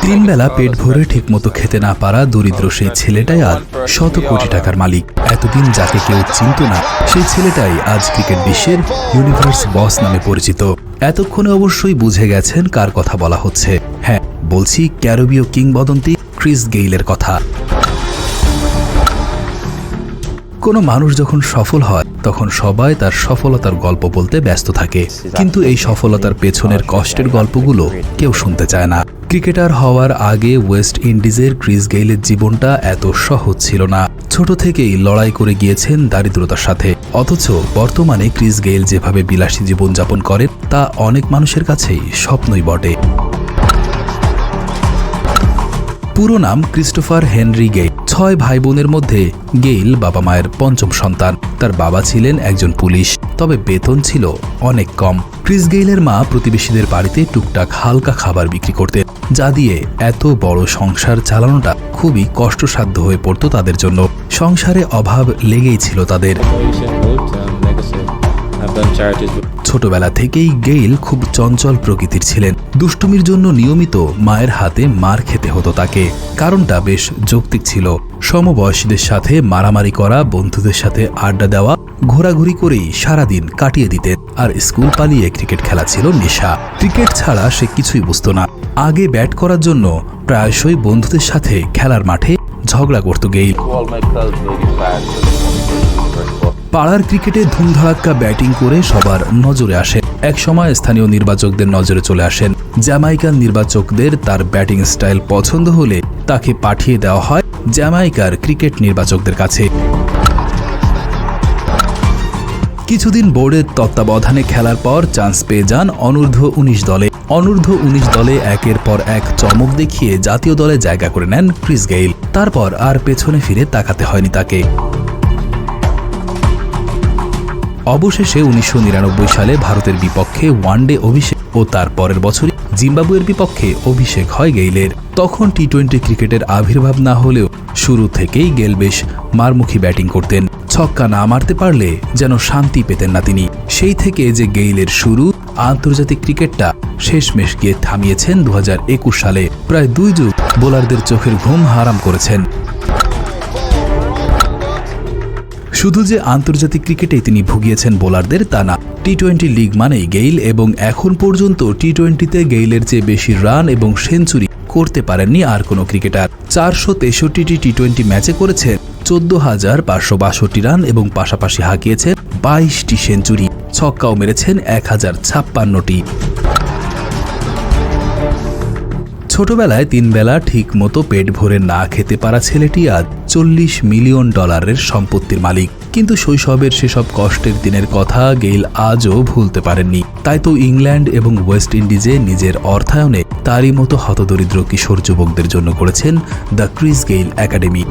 তিন বেলা পেট ভরে ঠিকমতো খেতে না পারা দরিদ্র সেই ছেলেটাই আজ শত কোটি টাকার মালিক। এতদিন যাকে কেউ চিনত না, সেই ছেলেটাই আজ ক্রিকেট বিশ্বের ইউনিভার্স বস নামে পরিচিত। এতক্ষণে অবশ্যই বুঝে গেছেন কার কথা বলা হচ্ছে। হ্যাঁ, বলছি ক্যারিবীয় কিংবদন্তি ক্রিস গেইলের কথা। কোনো মানুষ যখন সফল হয় তখন সবাই তার সফলতার গল্প বলতে ব্যস্ত থাকে, কিন্তু এই সফলতার পেছনের কষ্টের গল্পগুলো কেউ শুনতে চায় না। ক্রিকেটার হওয়ার আগে ওয়েস্ট ইন্ডিজের ক্রিস গেইলের জীবনটা এত সহজ ছিল না। ছোট থেকেই লড়াই করে গিয়েছেন দারিদ্রতার সাথে, অথচ বর্তমানে ক্রিস গেইল যেভাবে বিলাসী জীবনযাপন করেন তা অনেক মানুষের কাছেই স্বপ্নই বটে। পুরো নাম ক্রিস্টোফার হেনরি গেইল। 6 ভাই বোনের মধ্যে গেইল বাবা মায়ের পঞ্চম সন্তান। তার বাবা ছিলেন একজন পুলিশ, তবে বেতন ছিল অনেক কম। ক্রিস গেইলের মা প্রতিবেশীদের বাড়িতে টুকটাক হালকা খাবার বিক্রি করতেন, যা দিয়ে এত বড় সংসার চালানোটা খুবই কষ্টসাধ্য হয়ে পড়তো তাদের জন্য। সংসারে অভাব লেগেই ছিল তাদের। ছোটবেলা থেকেই গেইল খুব চঞ্চল প্রকৃতির ছিলেন। দুষ্টুমির জন্য নিয়মিত মায়ের হাতে মার খেতে হতো তাকে। কারণটা বেশ যৌক্তিক ছিল। সমবয়সীদের সাথে মারামারি করা, বন্ধুদের সাথে আড্ডা দেওয়া, ঘোরাঘুরি করেই সারাদিন কাটিয়ে দিতেন। আর স্কুল পালিয়ে ক্রিকেট খেলা ছিল নেশা। ক্রিকেট ছাড়া সে কিছুই বুঝতো না। আগে ব্যাট করার জন্য প্রায়শই বন্ধুদের সাথে খেলার মাঠে ঝগড়া করত গেইল। পাড়ার ক্রিকেটে ধুমধাড়াক্কা ব্যাটিং করে সবার নজরে আসেন। একসময় স্থানীয় নির্বাচকদের নজরে চলে আসেন। জ্যামাইকার নির্বাচকদের তার ব্যাটিং স্টাইল পছন্দ হলে তাকে পাঠিয়ে দেওয়া হয় জ্যামাইকার ক্রিকেট নির্বাচকদের কাছে। কিছুদিন বোর্ডের তত্ত্বাবধানে খেলার পর চান্স পেয়ে যান অনূর্ধ্ব-19 দলে। অনূর্ধ্ব-19 দলে একের পর এক চমক দেখিয়ে জাতীয় দলে জায়গা করে নেন ক্রিস গেইল। তারপর আর পেছনে ফিরে তাকাতে হয়নি তাকে। অবশেষে 1999 সালে ভারতের বিপক্ষে ওয়ানডে অভিষেক ও তার পরের বছরই জিম্বাবুয়ের বিপক্ষে অভিষেক হয় গেইলের। তখন টি-20 ক্রিকেটের আবির্ভাব না হলেও শুরু থেকেই গেইল বেশ মারমুখী ব্যাটিং করতেন। ছক্কা না মারতে পারলে যেন শান্তি পেতেন না তিনি। সেই থেকে যে গেইলের শুরু, আন্তর্জাতিক ক্রিকেটটা শেষমেশ গিয়ে থামিয়েছেন 2021 সালে। প্রায় 2 যুগ বোলারদের চোখের ঘুম হারাম করেছেন। শুধু যে আন্তর্জাতিক ক্রিকেটেই তিনি ভুগিয়েছেন বোলারদের তা না, টি-20 লিগ মানেই গেইল, এবং এখন পর্যন্ত টি-20তে গেইলের চেয়ে বেশি রান এবং সেঞ্চুরি করতে পারেননি আর কোনো ক্রিকেটার। 463টি টি-20 ম্যাচে করেছেন 14,562 রান এবং পাশাপাশি হাঁকিয়েছেন 22টি সেঞ্চুরি। ছক্কাও মেরেছেন 1056টি। ছোটবেলায় 3 বেলা ঠিক মতো পেট ভরে না খেতে পারা ছেলেটি আজ $40 মিলিয়ন সম্পত্তির মালিক। কিন্তু শৈশবের সেসব কষ্টের দিনের কথা গেইল আজও ভুলতে পারেননি। তাই তো ইংল্যান্ড এবং ওয়েস্ট ইন্ডিজে নিজের অর্থায়নে তারই মতো হতদরিদ্র কিশোর যুবকদের জন্য করেছেন দ্য ক্রিস গেইল একাডেমি।